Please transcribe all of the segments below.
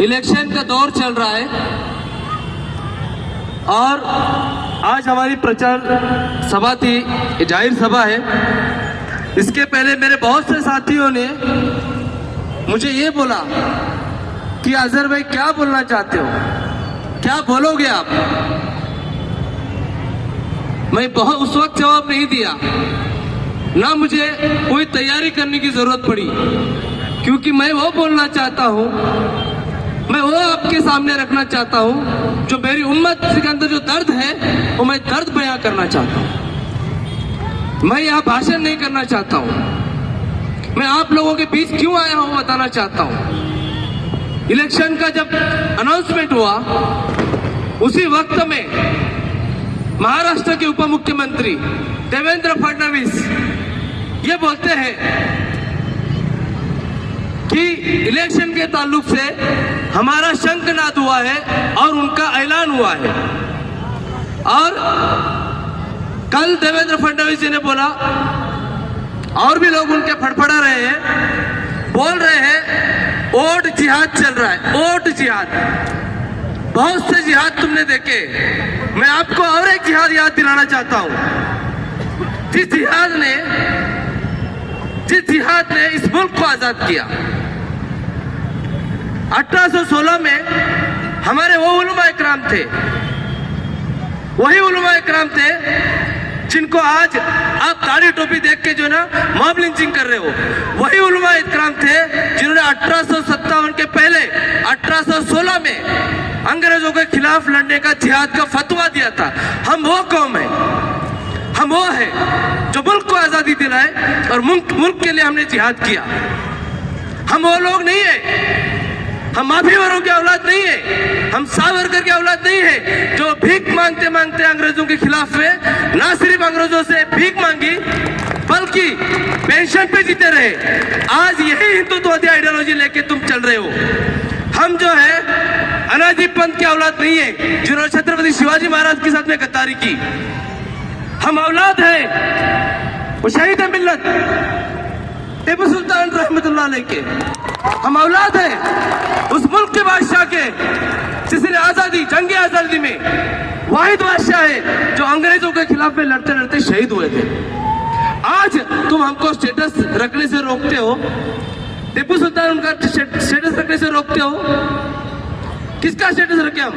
Election का दौर चल रहा है और आज हमारी प्रचार सभा थी, ये जाहिर सभा है। इसके पहले मेरे बहुत से साथियों ने मुझे ये बोला कि अजहर भाई क्या बोलना चाहते हो, क्या बोलोगे आप। मैं बहुत उस वक्त जवाब नहीं दिया, ना मुझे कोई तैयारी करने की जरूरत पड़ी, क्योंकि मैं वो बोलना चाहता हूँ, मैं वो आपके सामने रखना चाहता हूँ जो मेरी उम्मत के अंदर जो दर्द है वो मैं दर्द बयां करना चाहता हूँ। मैं यहाँ भाषण नहीं करना चाहता हूँ, मैं आप लोगों के बीच क्यों आया हूँ बताना चाहता हूँ। इलेक्शन का जब अनाउंसमेंट हुआ उसी वक्त में महाराष्ट्र के उप मुख्यमंत्री देवेंद्र फडणवीस ये बोलते हैं कि इलेक्शन के ताल्लुक से हमारा शंखनाद हुआ है और उनका ऐलान हुआ है। और कल देवेंद्र फडणवीस जी ने बोला, और भी लोग उनके फड़फड़ा रहे हैं, बोल रहे हैं वोट जिहाद चल रहा है, वोट जिहाद। बहुत से जिहाद तुमने देखे, मैं आपको और एक जिहाद याद दिलाना चाहता हूं। जिस जिहाद ने इस मुल्क को आजाद किया 1816 में, हमारे वो उलमा इकराम थे, वही उलमा इकराम थे जिनको आज आप दाढ़ी टोपी देख के जो ना मॉब लिंचिंग कर रहे हो। वही उलमा इकराम थे जिन्होंने 1857 के पहले 1816 में अंग्रेजों के खिलाफ लड़ने का जिहाद का फतवा दिया था। हम वो कौम है, हम वो है जो मुल्क को आजादी दिलाए और मुल्क के लिए हमने जिहाद किया। हम वो लोग नहीं है, हम माफीवरों की औलाद नहीं है, हम सावरकर की औलाद नहीं है जो भीख मांगते मांगते अंग्रेजों के खिलाफ में ना सिर्फ अंग्रेजों से भीख मांगी बल्कि पेंशन पे जीते रहे। आज यही हिंदुत्ववादी आइडियोलॉजी लेके तुम चल रहे हो। हम जो है अनाजी पंथ की औलाद नहीं है जिन्होंने छत्रपति शिवाजी महाराज के साथ में गद्दारी की। हम औलाद है वो शहीद मिल्लत टीपू सुल्तान रहमतुल्लाह अलैह के। हम औलाद है उस मुल्क के बादशाह के जिसने आजादी, जंगे आजादी में वाहिद बादशाह है जो अंग्रेजों के खिलाफ में लड़ते लड़ते शहीद हुए थे। आज तुम हमको स्टेटस रखने से रोकते हो, टीपू सुल्तान उनका स्टेटस रखने से रोकते हो। किसका स्टेटस रखे हम?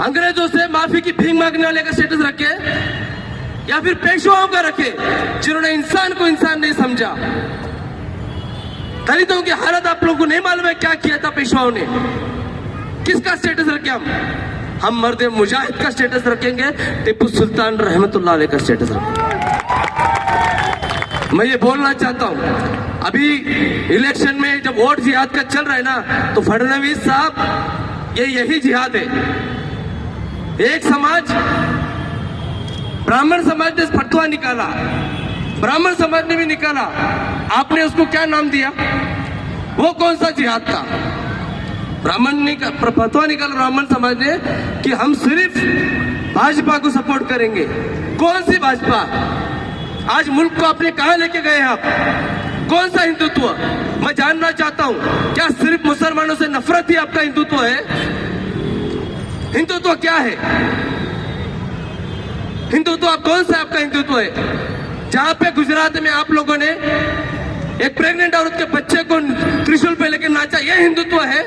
अंग्रेजों से माफी की भीख मांगने वाले का स्टेटस रखे या फिर पेशवाओं का रखे जिन्होंने इंसान को इंसान नहीं समझा। दलितों की हालत आप लोगों को नहीं मालूम है क्या किया था पेशवाओं ने। किसका स्टेटस रखे हम मर्द मुजाहिद का स्टेटस रखेंगे, टीपू सुल्तान रहमतुल्लाह अलैह का स्टेटस रखेंगे। मैं ये बोलना चाहता हूं, अभी इलेक्शन में जब वोट जिहाद का चल रहा है ना, तो फडणवीस साहब यही जिहाद है। एक समाज, ब्राह्मण समाज ने फतवा निकाला, ब्राह्मण समाज ने भी निकाला, आपने उसको क्या नाम दिया? वो कौन सा जिहाद था? ब्राह्मण ने फतवा निकाला ब्राह्मण समाज ने कि हम सिर्फ भाजपा को सपोर्ट करेंगे। कौन सी भाजपा? आज मुल्क को आपने कहां लेके गए हैं आप? कौन सा हिंदुत्व? मैं जानना चाहता हूं, क्या सिर्फ मुसलमानों से नफरत ही आपका हिंदुत्व है? हिंदुत्व क्या है? हिंदुत्व कौन सा आपका हिंदुत्व है? जहां पे गुजरात में आप लोगों ने एक प्रेग्नेंट औरत के बच्चे को त्रिशूल पे लेकर नाचा, यह हिंदुत्व है?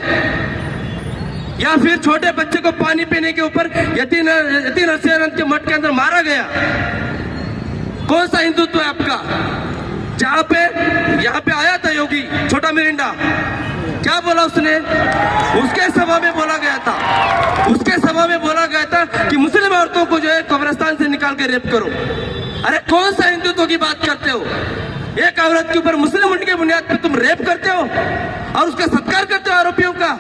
या फिर छोटे बच्चे को पानी पीने के ऊपर यति नरसिंहानंद के मठ के अंदर मारा गया? कौन सा हिंदुत्व है आपका? जहां पे यहाँ पे आया था योगी छोटा मिरिंडा, क्या बोला उसने? उसके सभा में बोला गया था, उसके सभा में बोला गया था कि मुस्लिम औरतों को जो है कब्रिस्तान से निकाल के रेप करो। अरे कौन सा हिंदुत्व की बात करते हो? एक औरत के ऊपर मुस्लिम उनके बुनियाद पे तुम रेप करते हो और उसका सत्कार करते हो आरोपियों का।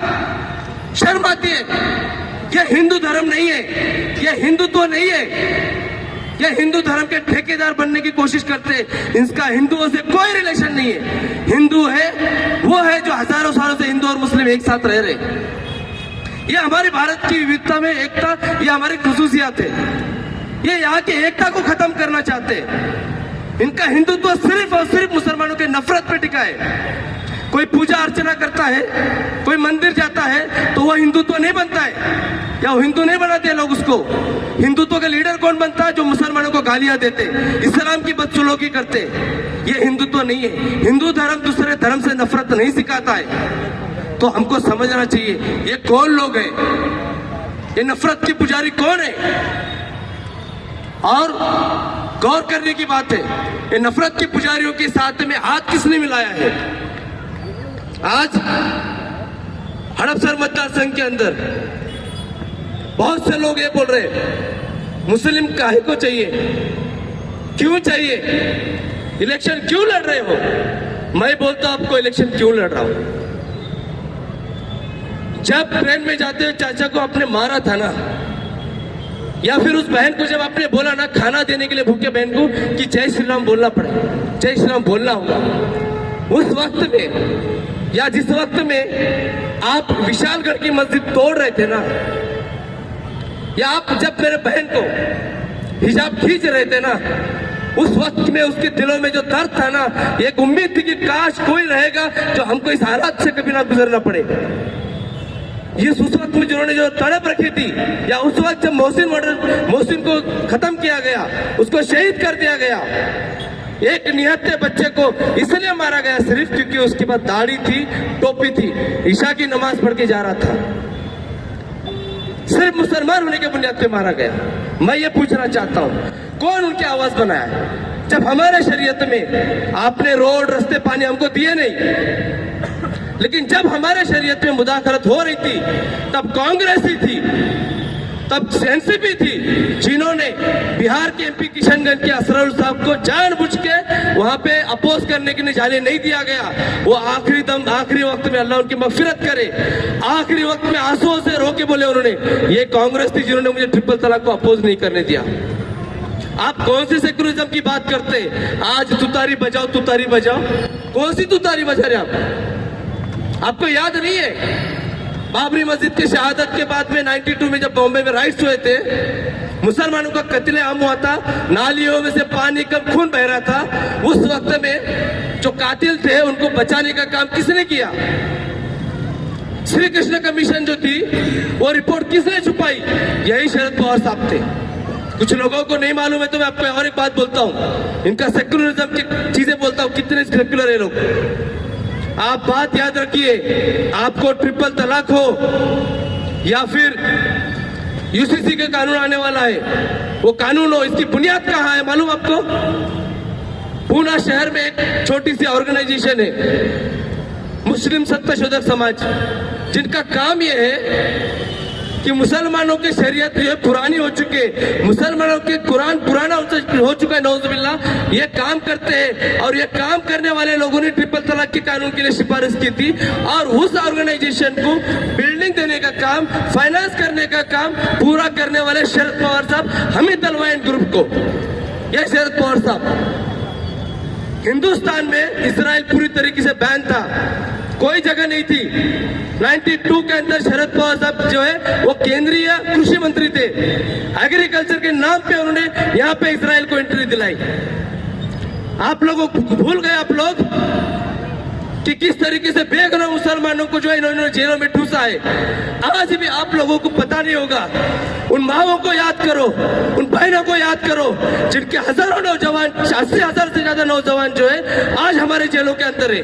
शर्म आती है? यह हिंदू धर्म नहीं है, यह हिंदुत्व नहीं है। यह हिंदू धर्म के ठेकेदार बनने की कोशिश करते हैं। इसका हिंदुओं से कोई रिलेशन नहीं है। हिंदू है वो है जो हजारों सालों से हिंदू और मुस्लिम एक साथ रह रहे। यह हमारे भारत की विविधता में एकता, यह हमारी खुसूसियात है। ये यहाँ की एकता को खत्म करना चाहते हैं। इनका हिंदुत्व सिर्फ और सिर्फ मुसलमानों के नफरत पे टिका है। कोई पूजा अर्चना करता है, कोई मंदिर जाता है, तो वह हिंदुत्व नहीं बनता है, या वो हिंदू नहीं बनाते लोग उसको। हिंदुत्व का लीडर कौन बनता है? जो मुसलमानों को गालियां देते, इस्लाम की बदसलूकी करते। ये हिंदुत्व नहीं है। हिंदू धर्म दूसरे धर्म से नफरत नहीं सिखाता है। तो हमको समझना चाहिए ये कौन लोग हैं, ये नफरत के पुजारी कौन है। और गौर करने की बात है, ये नफरत के पुजारियों के साथ में हाथ किसने मिलाया है? आज हड़पसर मतदार संघ के अंदर बहुत से लोग ये बोल रहे हैं मुस्लिम काहे को चाहिए, क्यों चाहिए, इलेक्शन क्यों लड़ रहे हो? मैं बोलता हूं आपको इलेक्शन क्यों लड़ रहा हूं। जब ट्रेन में जाते हुए चाचा को आपने मारा था ना, या फिर उस बहन को जब आपने बोला ना खाना देने के लिए भूखे बहन को कि जय श्री राम बोलना पड़े, जय श्री राम बोलना होगा, उस वक्त में या जिस वक्त में आप विशालगढ़ की मस्जिद तोड़ रहे थे ना, या आप जब मेरे बहन को हिजाब खींच रहे थे ना, उस वक्त में उसके दिलों में जो दर्द था ना, एक उम्मीद थी कि काश कोई रहेगा जो हमको इस हालात से कभी ना गुजरना पड़े। ये उस वक्त में जिन्होंने जो तड़प रखी थी, या उस वक्त जब मोहसिन को खत्म किया गया, उसको शहीद कर दिया गया, एक निहत्थे बच्चे को इसलिए मारा गया सिर्फ क्योंकि उसके पास दाढ़ी थी, टोपी थी, ईशा की नमाज पढ़ के जा रहा था, सिर्फ मुसलमान होने के बुनियाद पे मारा गया। मैं ये पूछना चाहता हूँ कौन उनकी आवाज बनाया? जब हमारे शरीयत में आपने रोड रास्ते पानी हमको दिए नहीं, लेकिन जब हमारे शरीयत में मुदाखलत हो रही थी तब कांग्रेस ही थी, तब एनसीपी थी, जिन्होंने बिहार के एमपी किशनगंज के असररुल साहब को जानबूझ के वहां पे अपोज करने के लिए जाने नहीं दिया गया। वो आखिरी वक्त में अल्लाह उनकी मगफिरत करे, आखिरी वक्त में आंसुओं से रो के बोले उन्होंने, ये कांग्रेस थी जिन्होंने मुझे ट्रिपल तलाक को अपोज नहीं करने दिया। आप कौन सी सेक्युलरिज्म की बात करते हैं? आज तुतारी बजाओ, तुतारी बजाओ, कौन सी तुतारी बजा रहे आप? आपको याद नहीं है बाबरी मस्जिद की शहादत के बाद में 92 में जब बॉम्बे में राइट्स हुए थे, मुसलमानों का कत्ले आम हुआ था, नालियों में से पानी का खून बह रहा था, उस वक्त में जो कातिल थे उनको बचाने का काम किसने किया? श्री कृष्ण कमीशन जो थी वो रिपोर्ट किसने छुपाई? यही शरद पवार साहब थे। कुछ लोगों को नहीं मालूम है तो मैं आपको और एक बात बोलता हूँ, इनका सेक्युलरिज्म की चीजें बोलता हूँ, कितने सेक्युलर है लोग। आप बात याद रखिए, आपको ट्रिपल तलाक हो या फिर यूसीसी का कानून आने वाला है, वो कानून हो, इसकी बुनियाद कहाँ है मालूम आपको? पूना शहर में एक छोटी सी ऑर्गेनाइजेशन है मुस्लिम सत्ताशोधक समाज, जिनका काम ये है कि मुसलमानों की शरीयत जो पुरानी हो चुके, मुसलमानों के कुरान पुराना हो चुका है, नौजुबिल्लाह, ये काम करते हैं। और ये काम करने वाले लोगों ने ट्रिपल तलाक के कानून के लिए सिफारिश की थी, और उस ऑर्गेनाइजेशन को बिल्डिंग देने का काम, फाइनेंस करने का काम पूरा करने वाले शरद पवार साहब, हमीद अलवाइन ग्रुप को, यह शरद पवार साहब। हिंदुस्तान में इसराइल पूरी तरीके से बैन था, कोई जगह नहीं थी। 92 के अंदर शरद पवार साहब जो है वो केंद्रीय कृषि मंत्री थे, एग्रीकल्चर के नाम पे उन्होंने यहाँ पे इसराइल को एंट्री दिलाई। आप लोगों को भूल गए आप लोग कि किस तरीके से बेगुनाह मुसलमानों को जो है इन्होंने जेलों में ठूसा है। आज भी आप लोगों को पता नहीं होगा। उन माओं को याद करो, उन बहनों को याद करो, जिनके हजारों नौजवान, 80,000 से ज्यादा नौजवान जो है आज हमारे जेलों के अंदर है।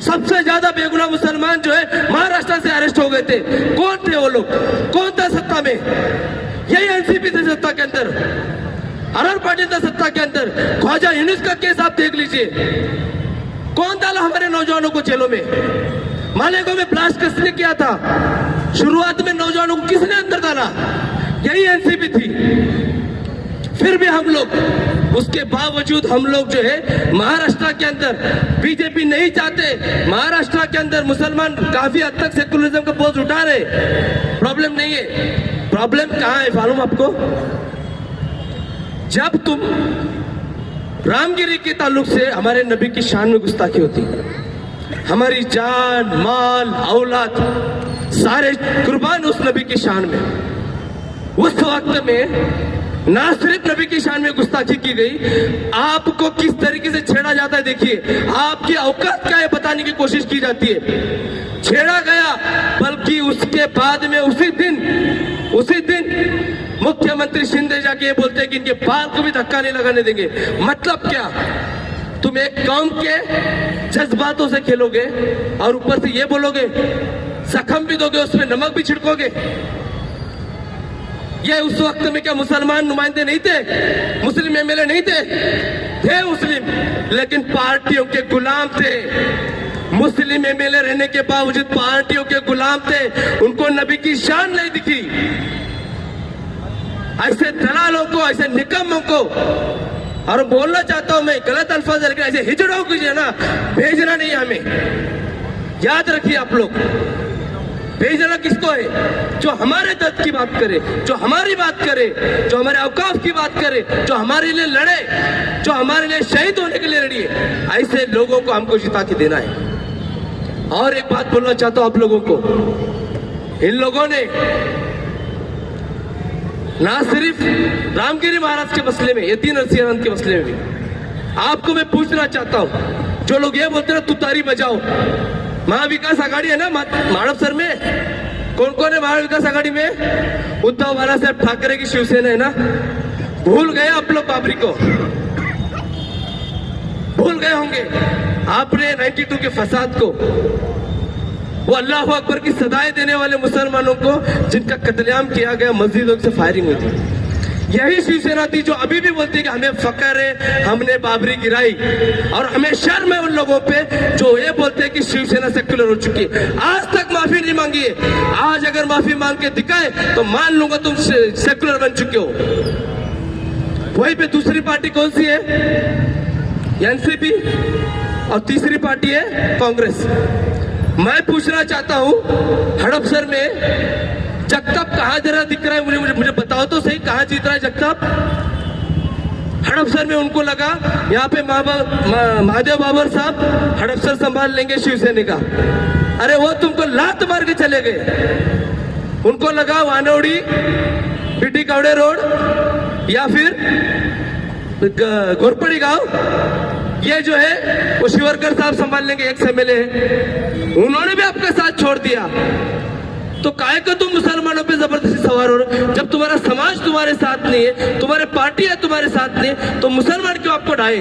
सबसे ज्यादा बेगुनाह मुसलमान जो है महाराष्ट्र से अरेस्ट हो गए थे। कौन थे वो लोग? कौन था सत्ता में? यही एनसीपी थे सत्ता के अंदर, अरहर पार्टी था सत्ता के अंदर। ख्वाजा यूनुस का केस आप देख लीजिए, कौन डाला हमारे नौजवानों को जेलों में? मालेगांव में ब्लास्ट किसने किया था? शुरुआत में नौजवानों को किसने अंदर डाला? यही एनसीपी थी। फिर भी हम लोग, उसके बावजूद हम लोग जो है महाराष्ट्र के अंदर, बीजेपी नहीं चाहते, महाराष्ट्र के अंदर मुसलमान काफी हद तक सेकुलरिज्म का बोझ उठा रहे। प्रॉब्लम नहीं है। प्रॉब्लम कहाँ है मालूम आपको? जब तुम रामगिरी के ताल्लुक से हमारे नबी की शान में गुस्ताखी होती, हमारी जान, माल, औलाद सारे कुर्बान उस नबी की शान में, उस वक्त में ना सिर्फ नबी की शान में गुस्ताखी की गई, आपको किस तरीके से छेड़ा जाता है देखिए। आपकी औकात क्या है बताने की कोशिश की जाती है। छेड़ा गया, बल्कि उसके बाद में उसी दिन मुख्यमंत्री शिंदे जाके ये बोलते हैं कि इनके बाल को भी धक्का नहीं लगाने देंगे। मतलब क्या? तुम एक कौम के जज्बातों से खेलोगे और ऊपर से ये बोलोगे, जख्म भी दोगे, उसमें नमक भी छिड़कोगे। ये उस वक्त में क्या मुसलमान नुमाइंदे नहीं थे? मुस्लिम एमएलए नहीं थे मुस्लिम, लेकिन पार्टियों के गुलाम थे। मुस्लिम एमएलए रहने के बावजूद पार्टियों के गुलाम थे। उनको नबी की शान नहीं दिखी। ऐसे दलालों को, ऐसे निकम्मों को, और बोलना चाहता हूं मैं गलत अल्फाज, लेकिन ऐसे हिजड़ों को जो ना भेजना नहीं हमें। याद रखिए आप लोग, भेजना किसको है? जो हमारे दर्द की बात करे, जो हमारी बात करे, जो हमारे औकाफ की बात करे, जो हमारे लिए लड़े, जो हमारे लिए शहीद होने के लिए लड़ी है, ऐसे लोगों को हमको जिता के देना है। और एक बात बोलना चाहता हूं आप लोगों को, इन लोगों ने ना सिर्फ रामगिरी महाराज के मसले में, यतीन नरसिंहानंद के मसले में भी आपको मैं पूछना चाहता हूं। जो लोग ये बोलते हैं तुतारी बजाओ, महाविकास आघाड़ी है ना मानवसर में, कौन कौन है महाविकास आघाड़ी में? उद्धव बाला साहब ठाकरे की शिवसेना है ना। भूल गए आप लोग बाबरी को, भूल गए होंगे आपने 92 के फसाद को, वो अल्लाह अकबर की सदाएं देने वाले मुसलमानों को जिनका कत्लेआम किया गया, मस्जिदों से फायरिंग हुई थी। यही शिवसेना थी जो अभी भी बोलती है कि हमें फकर है, हमने बाबरी गिराई, और हमें शर्म है उन लोगों पे जो ये बोलते हैं कि शिवसेना सेक्युलर हो चुकी है। आज तक माफी नहीं मांगी है। आज अगर माफी मांग के दिखाए तो मान लूंगा तुम सेक्युलर बन चुके हो। वहीं पे दूसरी पार्टी कौन सी है? एनसीपी, और तीसरी पार्टी है कांग्रेस। मैं पूछना चाहता हूं, हड़पसर में जगताप कहां जरा दिख रहा है? मुझे बताओ तो सही, कहां जीत रहा है जगताप? हड़पसर में उनको लगा यहाँ पे महादेव बाबर साहब हड़पसर संभाल लेंगे शिवसेना का। अरे वो तुमको लात मार के चले गए। उनको लगा वानौड़ी, बीटी कावड़े रोड या फिर घोरपड़ी गांव, ये जो है वो शिवरकर साहब संभाल लेंगे, एक्स एमएलए है। उन्होंने भी आपका साथ छोड़ दिया। तो काहे को तुम मुसलमानों पे जबरदस्ती सवार हो रहे हो? जब तुम्हारा समाज तुम्हारे साथ नहीं है, तुम्हारे पार्टी है तुम्हारे साथ नहीं, तो मुसलमान क्यों आपको ढाए?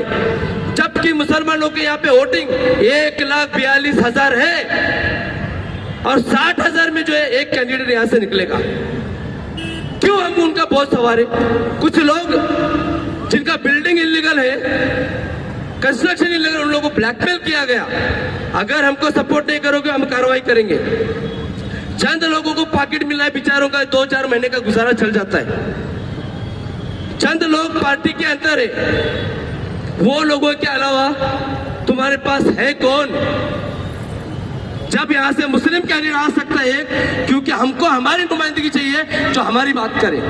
जबकि मुसलमानों के यहाँ पे वोटिंग 1,42,000 है और 60,000 में जो है एक कैंडिडेट यहाँ से निकलेगा। क्यों हम उनका बहुत सवार है? कुछ लोग जिनका बिल्डिंग इलीगल है, कंस्ट्रक्शन इलीगल, उन लोगों को ब्लैकमेल किया गया। अगर हमको सपोर्ट नहीं करोगे हम कार्रवाई करेंगे। चंद लोगों को पॉकेट मिला है, बेचारों का 2-4 महीने का गुजारा चल जाता है। चंद लोग पार्टी के अंदर है, वो लोगों के अलावा तुम्हारे पास है कौन? जब यहां से मुस्लिम कैंडिडेट आ सकता है, क्योंकि हमको हमारी नुमाइंदगी चाहिए जो हमारी बात करे।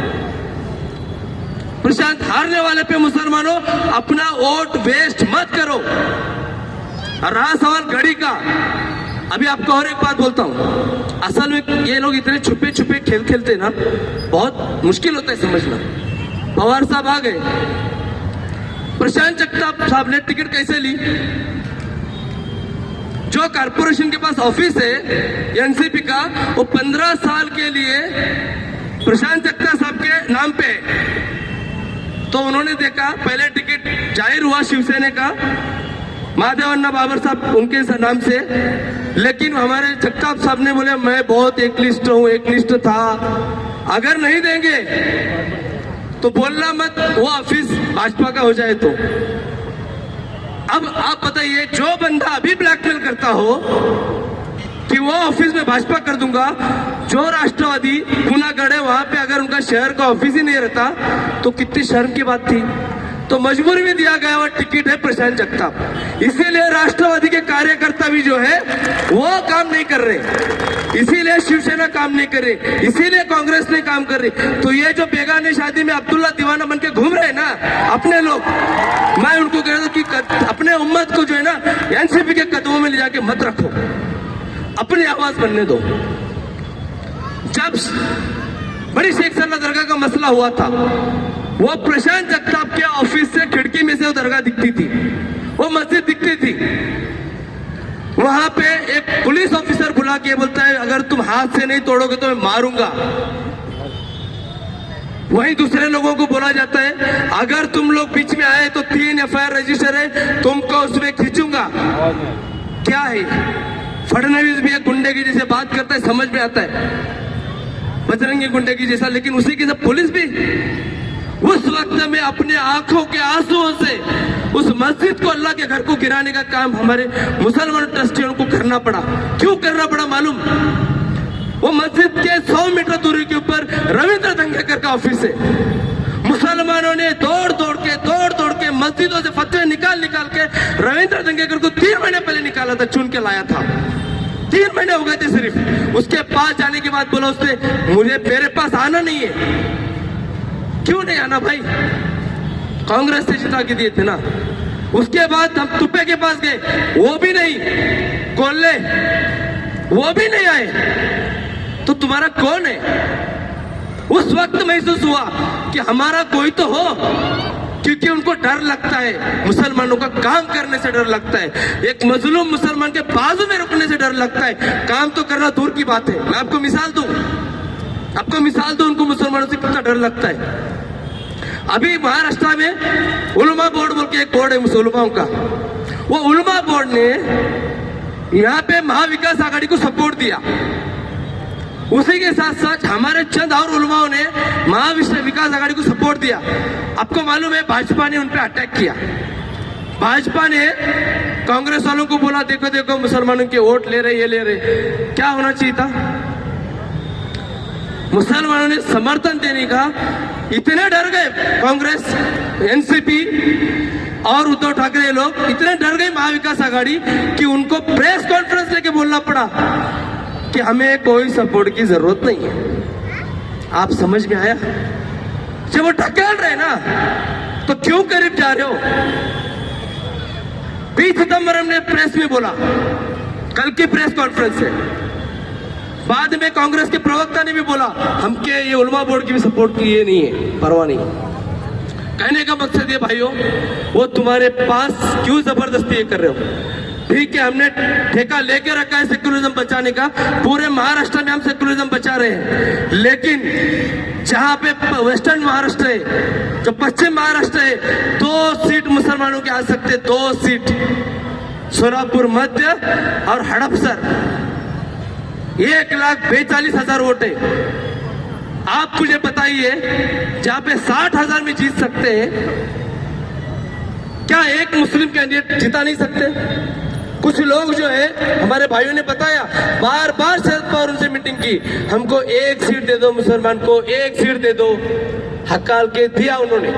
प्रशांत, हारने वाले पे मुसलमानों अपना वोट वेस्ट मत करो। और रहा सवाल घड़ी का, अभी आपको और एक बात बोलता हूं। असल में ये लोग इतने छुपे छुपे खेल खेलते हैं ना, बहुत मुश्किल होता है समझना। पवार साहब आ गए, प्रशांत जगताप साहब ने टिकट कैसे ली? जो कारपोरेशन के पास ऑफिस है एनसीपी का, वो 15 साल के लिए प्रशांत जगताप साहब के नाम पे। तो उन्होंने देखा, पहले टिकट जाहिर हुआ शिवसेना का, महादेव अन्ना बाबर साहब उनके नाम से, लेकिन हमारे जगताप साहब ने बोले मैं बहुत एकलिस्ट हूं, एकलिस्ट था, अगर नहीं देंगे तो बोलना मत वो ऑफिस भाजपा का हो जाए। तो अब आप बताइए, जो बंदा अभी ब्लैकमेल करता हो कि वो ऑफिस में भाजपा कर दूंगा, जो राष्ट्रवादी गुनागढ़ है वहां पे अगर उनका शहर का ऑफिस ही नहीं रहता तो कितनी शर्म की बात थी। तो मजबूरी में दिया गया और टिकट है प्रशांत जगताप। इसीलिए राष्ट्रवादी के कार्यकर्ता भी जो है वो काम नहीं कर रहे, इसीलिए शिवसेना काम नहीं कर रही, इसीलिए कांग्रेस नहीं काम कर रही। तो ये जो बेगाने शादी में अब्दुल्ला दीवाना बन के घूम रहे हैं ना अपने लोग, मैं उनको कह रहा हूं कि अपने उम्मत को जो है ना एनसीपी के कदमों में ले जाके मत रखो, अपनी आवाज बनने दो। जब बड़ी शेख सल्ला दरगाह का मसला हुआ था, वो प्रशांत जगताप के ऑफिस से खिड़की में से वो दरगाह दिखती थी, वो मस्जिद दिखती थी। वहां पे एक पुलिस ऑफिसर बुला के बोलता है अगर तुम हाथ से नहीं तोड़ोगे तो मैं मारूंगा। वहीं दूसरे लोगों को बोला जाता है अगर तुम लोग बीच में आए तो 3 FIR रजिस्टर है, तुमको उसमें खींचूंगा। क्या है? फडणवीस भी एक गुंडे की जैसे बात करता है, समझ में आता है, बजरंगी गुंडे की जैसा, लेकिन उसी की सब पुलिस भी उस वक्त में अपने आंखों के आंसुओं से उस मस्जिद को, अल्लाह के घर को गिराने का काम हमारे मुसलमान ट्रस्टियों को करना पड़ा। क्यों करना पड़ा मालूम? वो मस्जिद के 100 मीटर दूरी के ऊपर रविंद्र दंगेकर का ऑफिस है। मुसलमानों ने दौड़ दौड़ के मस्जिदों से फतवे निकाल के रविंद्र दंगेकर को 3 महीने पहले निकाला था, चुन के लाया था। 3 महीने हो गए थे सिर्फ। उसके पास जाने के बाद बोला उसने मुझे मेरे पास आना नहीं है। क्यों नहीं आना भाई? कांग्रेस से जिता के दिए थे ना। उसके बाद हम तुप्पे के पास गए, वो भी नहीं, कोल्ले वो भी नहीं आए। तो तुम्हारा कौन है? उस वक्त महसूस हुआ कि हमारा कोई तो हो, क्योंकि उनको डर लगता है, मुसलमानों का काम करने से डर लगता है, एक मजलूम मुसलमान के बाजू में रुकने से डर लगता है। काम तो करना दूर की बात है। मैं आपको मिसाल दूं उनको मुसलमानों से कितना डर लगता है। अभी महाराष्ट्र में उलमा बोर्ड बोल के एक बोर्ड है मुसलमानों का, वो उलमा बोर्ड ने यहाँ पे महाविकास आघाड़ी को सपोर्ट दिया। उसी के साथ साथ हमारे चंद और उलमाओं ने महाविकास आघाड़ी को सपोर्ट दिया। आपको मालूम है भाजपा ने उन पर अटैक किया। भाजपा ने कांग्रेस वालों को बोला देखो देखो मुसलमानों के वोट ले रहे, ये ले रहे। क्या होना चाहिए था? मुसलमानों ने समर्थन देने का इतने डर गए, कांग्रेस, एनसीपी और उद्धव ठाकरे लोग इतने डर गए महाविकास आघाड़ी कि उनको प्रेस कॉन्फ्रेंस लेके बोलना पड़ा कि हमें कोई सपोर्ट की जरूरत नहीं है। आप समझ में आया? जब वो ढकेल रहे ना तो क्यों करीब जा रहे हो? पी चिदम्बरम ने प्रेस में बोला, कल की प्रेस कॉन्फ्रेंस है। बाद में कांग्रेस के प्रवक्ता ने भी बोला हमके ये उलमा बोर्ड की भी सपोर्ट की ये नहीं है, परवाह नहीं। कहने का मकसद ये भाइयों, वो तुम्हारे पास क्यों जबरदस्ती ये कर रहे हो? ठीक है, हमने ठेका लेके रखा है सेकुलरिज्म बचाने का, पूरे महाराष्ट्र में हम सेकुलरिज्म बचा रहे हैं। लेकिन जहां पे वेस्टर्न महाराष्ट्र है, जो पश्चिम महाराष्ट्र है, 2 सीट मुसलमानों के आ सकते, 2 सीट, सोलापुर मध्य और हड़पसर। 1,42,000 वोट है। आप मुझे बताइए, जहां पे 60,000 में जीत सकते हैं, क्या एक मुस्लिम कैंडिडेट जिता नहीं सकते? कुछ लोग जो है हमारे भाइयों ने बताया, बार बार शरद पवार उनसे मीटिंग की, हमको 1 सीट दे दो, मुसलमान को 1 सीट दे दो, हकाल के दिया उन्होंने।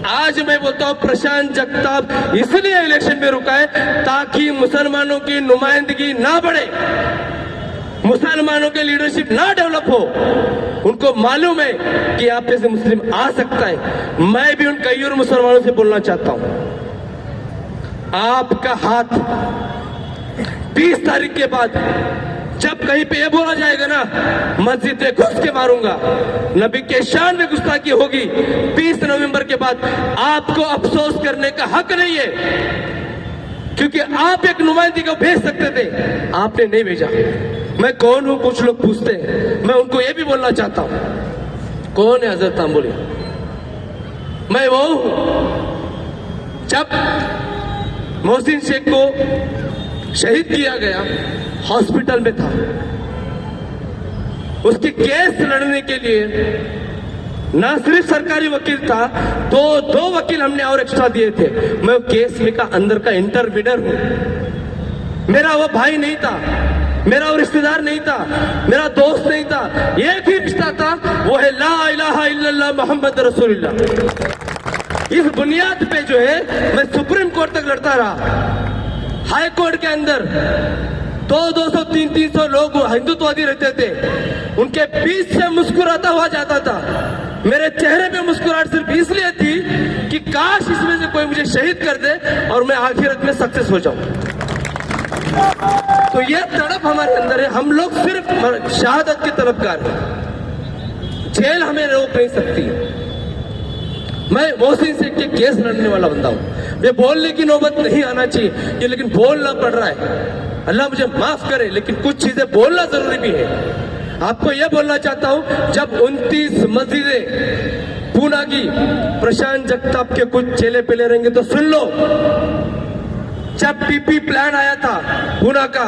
आज मैं बोलता हूं प्रशांत जगताप इसलिए इलेक्शन में रुका है ताकि मुसलमानों की नुमाइंदगी ना बढ़े, मुसलमानों के लीडरशिप ना डेवलप हो। उनको मालूम है कि आप जैसे मुस्लिम आ सकता है। मैं भी उन कई और मुसलमानों से बोलना चाहता हूं, आपका हाथ 20 तारीख के बाद जब कहीं पे ये बोला जाएगा ना मस्जिद में घुस के मारूंगा, नबी के शान में गुस्ताखी होगी, 20 नवंबर के बाद आपको अफसोस करने का हक नहीं है, क्योंकि आप एक नुमाइंदगी को भेज सकते थे, आपने नहीं भेजा। मैं कौन हूं? कुछ लोग पूछते हैं, मैं उनको ये भी बोलना चाहता हूं, कौन है हजरत तांबुली? मैं वो हूं। जब मोहसिन शेख को शहीद किया गया, हॉस्पिटल में था, उसके केस लड़ने के लिए ना सिर्फ सरकारी वकील था, तो 2 वकील हमने और एक्स्ट्रा दिए थे। मैं केस में का अंदर का इंटरवीनर हूं। मेरा वो भाई नहीं था, मेरा वो रिश्तेदार नहीं था, मेरा दोस्त नहीं था, एक ही रिश्ता था, वो है ला इलाहा इल्लल्लाह मोहम्मद रसूलुल्लाह। इस बुनियाद पे जो है मैं सुप्रीम कोर्ट तक लड़ता रहा। हाई कोर्ट के अंदर 200, 300 लोग हिंदुत्ववादी रहते थे, उनके बीच से मुस्कुराता हुआ जाता था। मेरे चेहरे पे मुस्कुराहट सिर्फ इसलिए थी कि काश इसमें से कोई मुझे शहीद कर दे और मैं आखिरत में सक्सेस हो जाऊं। तो ये तड़प हमारे अंदर है। हम लोग सिर्फ शहादत के तलबगार हैं। जेल हमें रोक नहीं सकती। मैं मोहसिन शेख के केस लड़ने वाला बंदा हूं। मैं बोलने की नौबत नहीं आना चाहिए कि, लेकिन बोलना पड़ रहा है। अल्लाह मुझे माफ करे, लेकिन कुछ चीजें बोलना जरूरी भी है। आपको यह बोलना चाहता हूं, जब 29 मस्जिदें पूना की प्रशांत जगताप के कुछ चेले पेले रहेंगे तो सुन लो। जब पीपी प्लान आया था पूना का,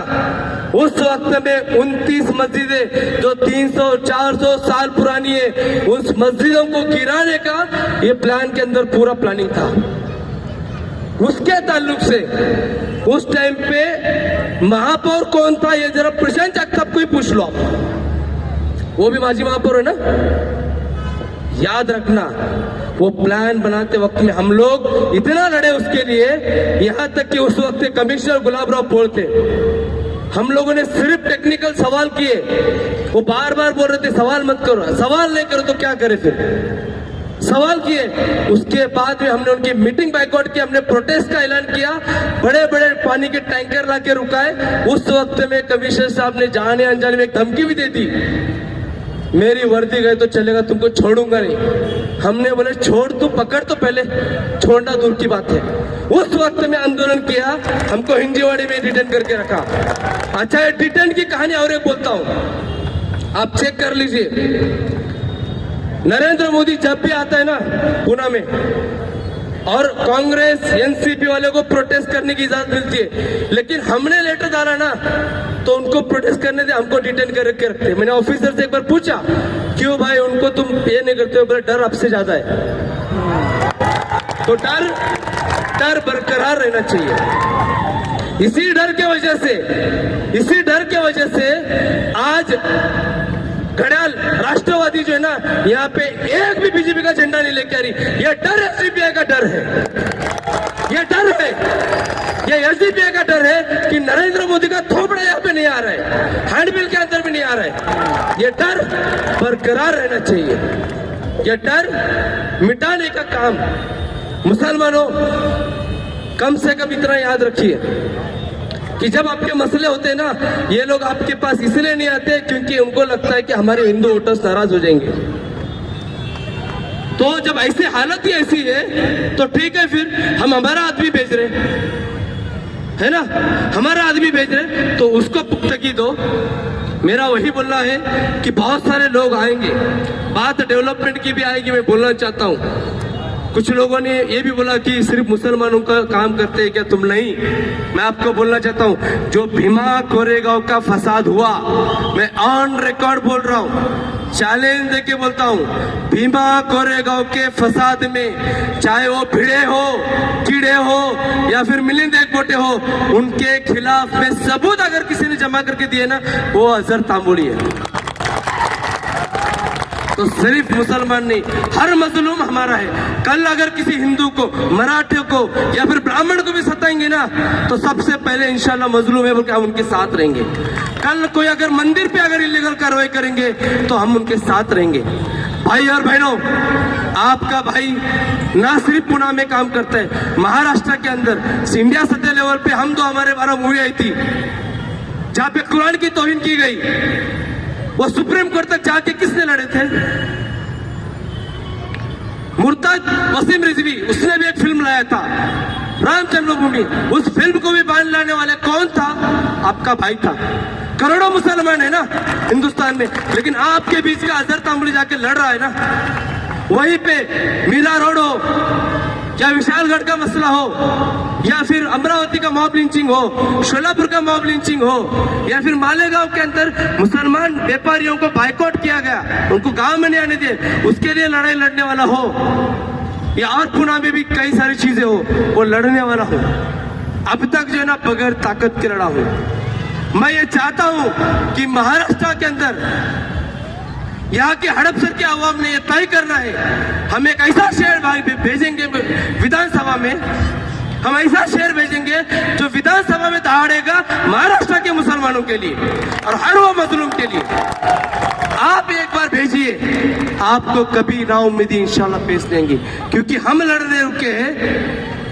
उस वक्त में 29 मस्जिदें जो 300-400 साल पुरानी है, उस मस्जिदों को गिराने का ये प्लान के अंदर पूरा प्लानिंग था। उसके ताल्लुक से उस टाइम पे महापौर कौन था, ये जरा प्रशांत जगताप को ही पूछ लो। वो भी माजी महापौर है ना। याद रखना, वो प्लान बनाते वक्त में हम लोग इतना लड़े उसके लिए, यहां तक कि उस वक्त कमिश्नर गुलाब राव पोल थे। हम लोगों ने सिर्फ टेक्निकल सवाल किए। वो बार बार बोल रहे थे सवाल मत करो, सवाल नहीं करो तो क्या करे। फिर सवाल किए, उसके बाद में हमने उनकी मीटिंग बाइकआउट की, हमने प्रोटेस्ट का ऐलान किया, बड़े बड़े पानी के टैंकर लाके रुकाए। उस वक्त में कमिश्नर साहब ने जाने अनजाने में एक धमकी भी दे दी, मेरी वर्दी गए तो चलेगा, तुमको छोड़ूंगा नहीं। हमने बोले छोड़, तू पकड़ तो पहले, छोड़ना दूर की बात है। उस वक्त में आंदोलन किया, हमको हिंजीवाड़ी में डिटेन करके रखा। अच्छा, ये डिटेन की कहानी और एक बोलता हूं, आप चेक कर लीजिए। नरेंद्र मोदी जब भी आता है ना पूना में, और कांग्रेस एनसीपी वाले को प्रोटेस्ट करने की इजाजत मिलती है, लेकिन हमने लेटर डाला ना तो उनको प्रोटेस्ट करने दे, हमको डिटेन करके रखते। मैंने ऑफिसर से एक बार पूछा, क्यों भाई उनको तुम ये नहीं करते हो? बोले डर आपसे ज्यादा है। तो डर बरकरार रहना चाहिए। इसी डर के वजह से आज घड़ियाल राष्ट्रवादी जो है ना, यहाँ पे एक भी बीजेपी का झंडा नहीं लेके आ रही। ये डर एसडीपीआई का डर है, ये एसडीपीआई का डर है कि नरेंद्र मोदी का थोपड़ा यहाँ पे नहीं आ रहा है, हैंडबिल के अंदर भी नहीं आ रहा है। ये डर बरकरार रहना चाहिए, ये डर मिटाने का काम। मुसलमानों, कम से कम इतना याद रखिए कि जब आपके मसले होते हैं ना, ये लोग आपके पास इसलिए नहीं आते क्योंकि उनको लगता है कि हमारे हिंदू वोटर्स नाराज हो जाएंगे। तो जब ऐसी हालत ही ऐसी है तो ठीक है, फिर हम हमारा आदमी भेज रहे है ना, हमारा आदमी भेज रहे तो उसको पुख्तगी दो। मेरा वही बोलना है कि बहुत सारे लोग आएंगे, बात डेवलपमेंट की भी आएगी। मैं बोलना चाहता हूँ, कुछ लोगों ने ये भी बोला कि सिर्फ मुसलमानों का काम करते हैं क्या तुम? नहीं, मैं आपको बोलना चाहता हूँ, जो भीमा कोरेगांव का फसाद हुआ, मैं ऑन रिकॉर्ड बोल रहा हूँ, चैलेंज देके बोलता हूँ, भीमा कोरेगांव के फसाद में चाहे वो भिड़े हो, कीड़े हो या फिर मिलिंद एकबोटे हो, उनके खिलाफ में सबूत अगर किसी ने जमा करके दिए ना, वो अजहर तांबुली है। तो सिर्फ मुसलमान नहीं, हर मजलूम हमारा है। कल अगर किसी हिंदू को, मराठे को या फिर ब्राह्मण को भी सताएंगे ना, तो सबसे पहले इंशाल्लाह मजलूम है बोल के हम उनके साथ रहेंगे। कल कोई अगर मंदिर पे अगर इलीगल कार्रवाई करेंगे तो हम उनके साथ रहेंगे। भाई और बहनों, आपका भाई ना सिर्फ पुणे में काम करता है, महाराष्ट्र के अंदर इंडिया सतह लेवल पे हम तो हमारे 12 मूवी आई थी जहाँ पे कुरान की तौहीन की गई। वो सुप्रीम कोर्ट तक जाके किसने लड़े थे? मुर्ताज वसीम रिजवी, उसने भी एक फिल्म लाया था राम जन्मभूमि। उस फिल्म को भी बैन लाने वाले कौन था? आपका भाई था। करोड़ों मुसलमान है ना हिंदुस्तान में, लेकिन आपके बीच का अजहर तांबुली जाके लड़ रहा है ना। वहीं पे मीरा रोड हो या विशालगढ़ का मसला हो या फिर अमरावती का मॉब लिंचिंग हो, शोलापुर का मॉब लिंचिंग हो या फिर मालेगांव के अंदर मुसलमान व्यापारियों को बाइकआउट किया गया, उनको गांव में नहीं आने दिए, उसके लिए लड़ाई लड़ने वाला हो, या और पुणे में भी कई सारी चीजें हो, वो लड़ने वाला हो। अब तक जो है ना बगैर ताकत के लड़ा हो। मैं ये चाहता हूं कि महाराष्ट्र के अंदर यहाँ के हड़पसर के आवाम ने ये तय करना है, हम एक ऐसा शहर भेजेंगे विधानसभा में, हम ऐसा शहर भेजेंगे जो विधानसभा में दहाड़ेगा महाराष्ट्र के मुसलमानों के लिए और हर वो मजलूम के लिए। आप एक बार भेजिए, आपको कभी नाउम्मीदी इंशाल्लाह पेश देंगे, क्योंकि हम लड़ने रुके हैं।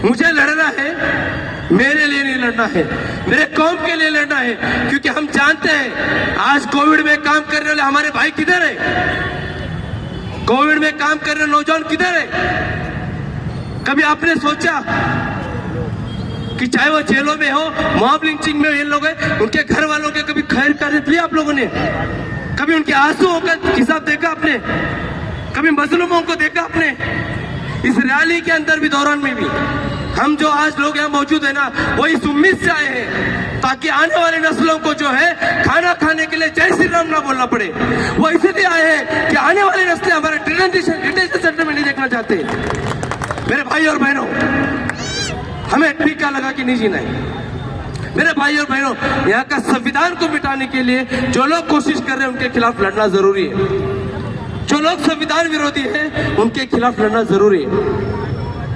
मुझे लड़ना है, मेरे लिए नहीं लड़ना है, मेरे कौम के लिए लड़ना है, क्योंकि हम जानते हैं आज कोविड में काम करने वाले हमारे भाई किधर है। कोविड में काम कर रहे नौजवान किधर है? कभी आपने सोचा कि चाहे वो जेलों में हो, मॉब लिंचिंग में ये लोग हैं, उनके घर वालों के कभी खैर कार्य किया आप लोगों ने? कभी उनके आंसुओं का हिसाब देखा आपने? कभी मजलूमों को देखा आपने? इस रैली के अंदर भी, दौरान में भी, हम जो आज लोग यहाँ मौजूद है ना, वो इस उम्मीद से आए हैं ताकि आने वाले नस्लों को जो है खाना खाने के लिए जय श्री राम ना बोलना पड़े। वो इसलिए आए हैं कि आने वाली नस्लें हमारे डिटेंशन सेंटर में नहीं देखना चाहते। मेरे भाई और बहनों, हमें टीका लगा के नहीं जीना है। मेरे भाई और बहनों, यहाँ का संविधान को मिटाने के लिए जो लोग कोशिश कर रहे हैं उनके खिलाफ लड़ना जरूरी है। जो लोग संविधान विरोधी हैं उनके खिलाफ लड़ना जरूरी है।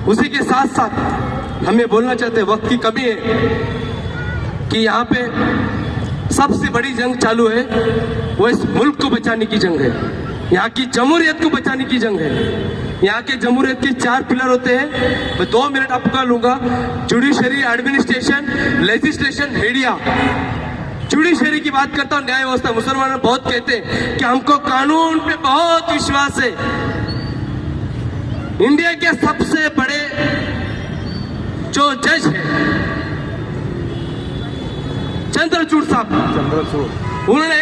उसी के साथ साथ हमें बोलना चाहते हैं, वक्त की कमी है कि यहाँ पे सबसे बड़ी जंग चालू है, वो इस मुल्क को बचाने की जंग है। यहाँ की जमहूरियत को बचाने की जंग है। यहाँ के जमहूरियत के 4 पिलर होते हैं, मैं 2 मिनट आपका लूंगा। Judiciary, administration, legislation, media. Judiciary की बात करता हूँ, न्याय व्यवस्था। मुसलमान बहुत कहते हैं कि हमको कानून पे बहुत विश्वास है। इंडिया के सबसे बड़े जो जज है चंद्रचूड़ साहब, उन्होंने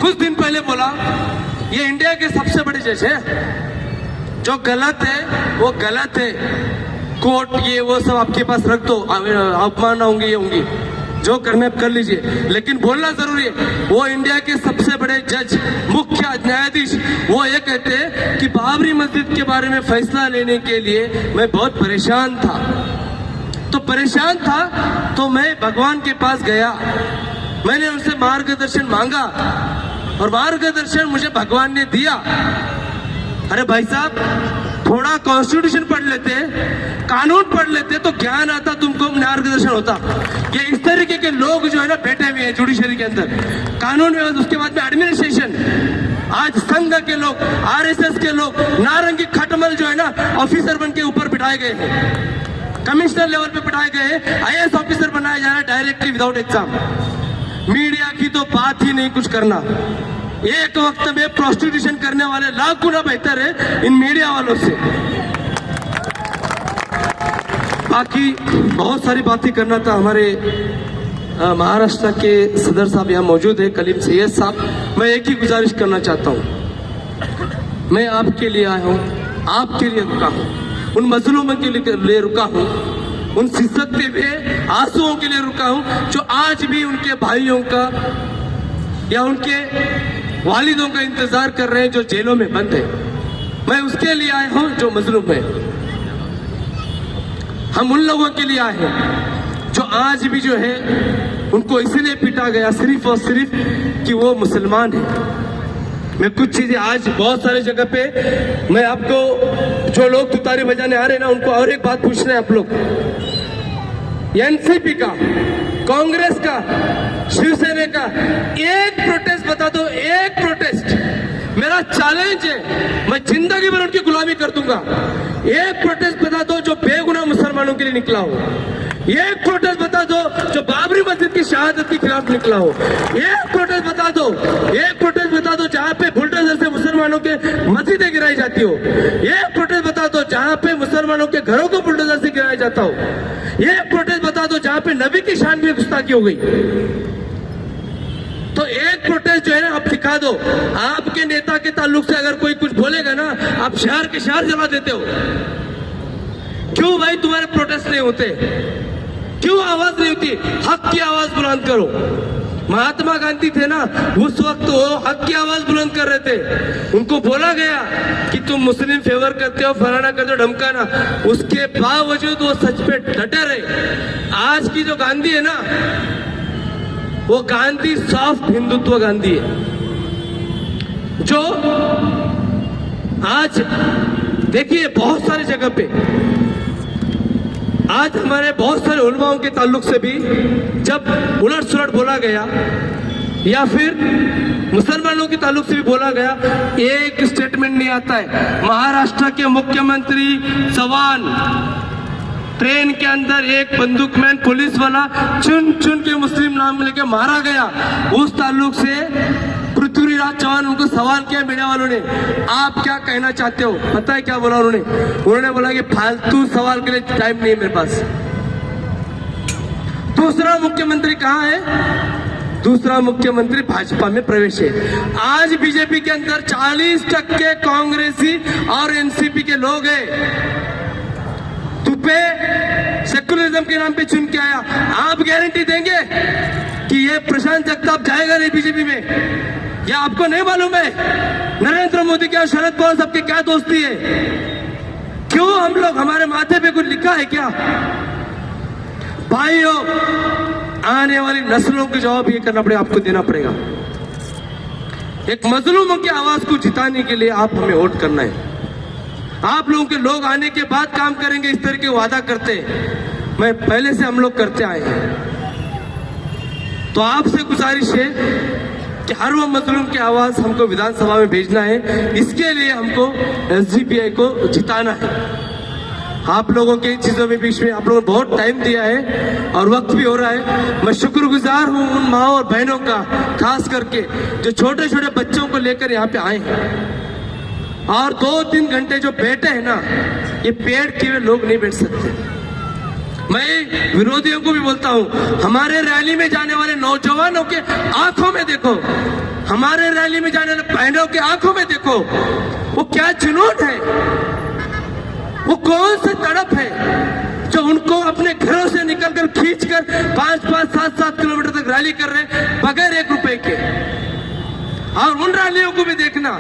कुछ दिन पहले बोला ये इंडिया के सबसे बड़े जज है, जो गलत है वो गलत है। कोर्ट ये वो सब आपके पास रख दो, अपमान होंगे, ये होंगी, जो करने कर लीजिए, लेकिन बोलना जरूरी है। वो इंडिया के सबसे बड़े जज, मुख्य न्यायाधीश, वो ये कहते हैं कि बाबरी मस्जिद के बारे में फैसला लेने के लिए मैं बहुत परेशान था। तो परेशान था तो मैं भगवान के पास गया, मैंने उनसे मार्गदर्शन मांगा और मार्गदर्शन मुझे भगवान ने दिया। अरे भाई साहब, थोड़ा कॉन्स्टिट्यूशन पढ़ लेते, कानून पढ़ लेते तो ज्ञान आता, तुमको मार्गदर्शन होता। ये इस तरीके के लोग जो है ना बैठे हुए हैं जुडिशरी के अंदर, कानून में, उसके बाद में एडमिनिस्ट्रेशन। आज संघ के लोग, आरएसएस के लोग, नारंगी खटमल जो है ना ऑफिसर बन के ऊपर बिठाए गए हैं, कमिश्नर लेवल पे बिठाए गए हैं, आईएएस ऑफिसर बनाया जा रहा है डायरेक्टली विदाउट एग्जाम। मीडिया की तो बात ही नहीं कुछ करना। एक वक्त में प्रोस्टिट्यूशन करने वाले लाख गुना बेहतर है इन मीडिया वालों से। बाकी बहुत सारी बातें करना था। हमारे महाराष्ट्र के सदर साहब यहाँ मौजूद है, कलीम सैयद साहब। मैं एक ही गुजारिश करना चाहता हूँ, मैं आपके लिए आया हूँ, आपके लिए रुका हूँ, उन मजलूमों के लिए रुका हूँ, उन सिसकते हुए आंसुओं के लिए रुका हूँ जो आज भी उनके भाइयों का या उनके वालिदों का इंतजार कर रहे हैं जो जेलों में बंद है। मैं उसके लिए आया हूं जो मजलूम है। हम उन लोगों के लिए आए हैं जो आज भी जो है उनको इसलिए पीटा गया सिर्फ और सिर्फ कि वो मुसलमान है। मैं कुछ चीजें आज बहुत सारे जगह पे, मैं आपको जो लोग तुतारी बजाने आ रहे हैं ना, उनको और एक बात पूछना है आप लोग। एनसीपी का, कांग्रेस का, शिवसेना का एक प्रोटेस्ट बता दो, एक प्रोटेस्ट। मेरा चैलेंज है, मैं जिंदगी भर उनकी गुलामी कर दूंगा। एक प्रोटेस्ट बता दो जो बेगुनाह मुसलमानों के लिए निकला हो। एक प्रोटेस्ट बता दो जो बाबरी मस्जिद की शहादत के खिलाफ निकला हो। एक प्रोटेस्ट बता दो, एक प्रोटेस्ट बता दो जहां पे बुलडोजर से मुसलमानों के मस्जिदें गिराई जाती हो। एक प्रोटेस्ट बता दो जहां पे मुसलमानों के घरों को बुलडोजर से गिराया जाता हो। एक प्रोटेस्ट बता दो जहां पे नबी की शान में गुस्ताखी हो गई। तो एक प्रोटेस्ट जो है ना आप दिखा दो। आपके नेता के ताल्लुक से अगर कोई कुछ बोलेगा ना, आप शहर के शहर जला देते हो। क्यों भाई तुम्हारे प्रोटेस्ट नहीं होते? क्यों आवाज नहीं होती? हक की आवाज बुलंद करो। महात्मा गांधी थे ना, उस वक्त वो हक की आवाज बुलंद कर रहे थे। उनको बोला गया कि तुम मुस्लिम फेवर करते हो, फलाना करते हो, ढमकाना। उसके बावजूद वो सच पे डटे रहे। आज की जो गांधी है ना, वो गांधी सॉफ्ट हिंदुत्व गांधी है, जो आज देखिए बहुत सारी जगह पे आज हमारे बहुत सारे उलमाओं के ताल्लुक से भी जब उलट सुलट बोला गया या फिर मुसलमानों के ताल्लुक से भी बोला गया, एक स्टेटमेंट नहीं आता है। महाराष्ट्र के मुख्यमंत्री चव्हाण, ट्रेन के अंदर एक बंदूकमैन पुलिस वाला चुन चुन के मुस्लिम नाम लेके मारा गया। उस ताल्लुक से पृथ्वीराज चौहान उनको सवाल किया मीडिया वालों ने, आप क्या कहना चाहते हो? पता है क्या बोला उन्होंने बोला कि फालतू सवाल के लिए टाइम नहीं है मेरे पास। दूसरा मुख्यमंत्री कहाँ है? दूसरा मुख्यमंत्री भाजपा में प्रवेश है। आज बीजेपी के अंदर 40% कांग्रेसी और एनसीपी के लोग हैं। तुपे सेकुलरिज्म के नाम पे चुन के आया। आप गारंटी देंगे कि ये प्रशांत जगताप जाएगा नहीं बीजेपी में? या आपको नहीं मालूम है नरेंद्र मोदी क्या, शरद पवार सबके क्या दोस्ती है? क्यों हम लोग, हमारे माथे पे कुछ लिखा है क्या? भाइयों, आने वाली नस्लों के जवाब ये करना पड़ेगा, आपको देना पड़ेगा। एक मजलूमों की आवाज को जिताने के लिए आप हमें वोट करना है। आप लोगों के लोग आने के बाद काम करेंगे, इस तरह के वादा करते हैं, मैं पहले से हम लोग करते आए हैं। तो आपसे गुजारिश है कि हर वो मजलूम की आवाज हमको विधानसभा में भेजना है। इसके लिए हमको एसडीपीआई को जिताना है। आप लोगों के चीजों में बीच में आप लोगों ने बहुत टाइम दिया है और वक्त भी हो रहा है। मैं शुक्रगुजार हूं उन माओ और बहनों का, खास करके जो छोटे छोटे बच्चों को लेकर यहाँ पे आए हैं। और 2-3 घंटे जो बैठे हैं ना, ये पेड़ के हुए लोग नहीं बैठ सकते। मैं विरोधियों को भी बोलता हूं, हमारे रैली में जाने वाले नौजवानों के आंखों में देखो, हमारे रैली में जाने वाले बहनों के आंखों में देखो, वो क्या जुनून है, वो कौन सी तड़प है जो उनको अपने घरों से निकलकर खींचकर 5-5, 7-7 किलोमीटर तक रैली कर रहे हैं बगैर 1 रुपए के। और उन रैलियों को भी देखना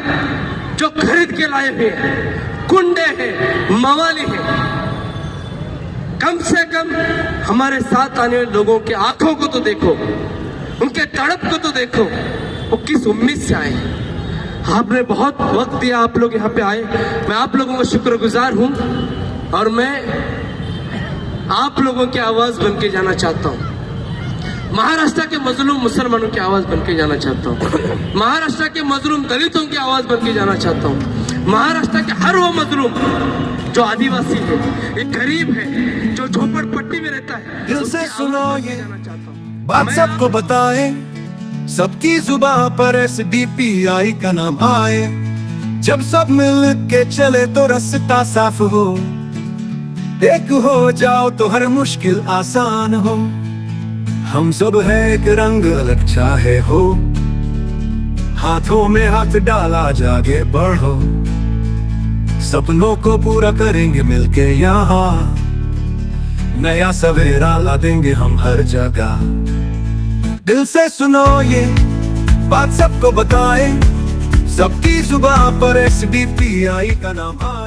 जो खरीद के लाए हुए हैं, कुंडे हैं, मवाली हैं। कम से कम हमारे साथ आने वाले लोगों के आंखों को तो देखो, उनके तड़प को तो देखो, वो किस उम्मीद से आए। आपने बहुत वक्त दिया, आप लोग यहाँ पे आए, मैं आप लोगों का शुक्रगुजार हूँ। और मैं आप लोगों की आवाज बन के जाना चाहता हूँ। महाराष्ट्र के मजलूम मुसलमानों की आवाज बन के जाना चाहता हूँ। महाराष्ट्र के मजलूम दलितों की आवाज बन के जाना चाहता हूँ। महाराष्ट्र के हर वो मजलूम जो आदिवासी है, एक गरीब है, जो झोपड़पट्टी में रहता है, दिल से सुनो ये जाना चाहता हूँ। बात सबको बताए, सबकी जुबान पर एसडीपीआई का नाम आए। जब सब मिल के चले तो रास्ता साफ हो, एक हो जाओ तो हर मुश्किल आसान हो। हम सब है एक रंग अलग चाहे हो, हाथों में हाथ डाला जागे बढ़ो। सपनों को पूरा करेंगे मिलके यहाँ, नया सवेरा ला देंगे हम हर जगह। दिल से सुनो ये बात सबको बताए, सबकी जुबान पर एसडीपीआई का नाम आए।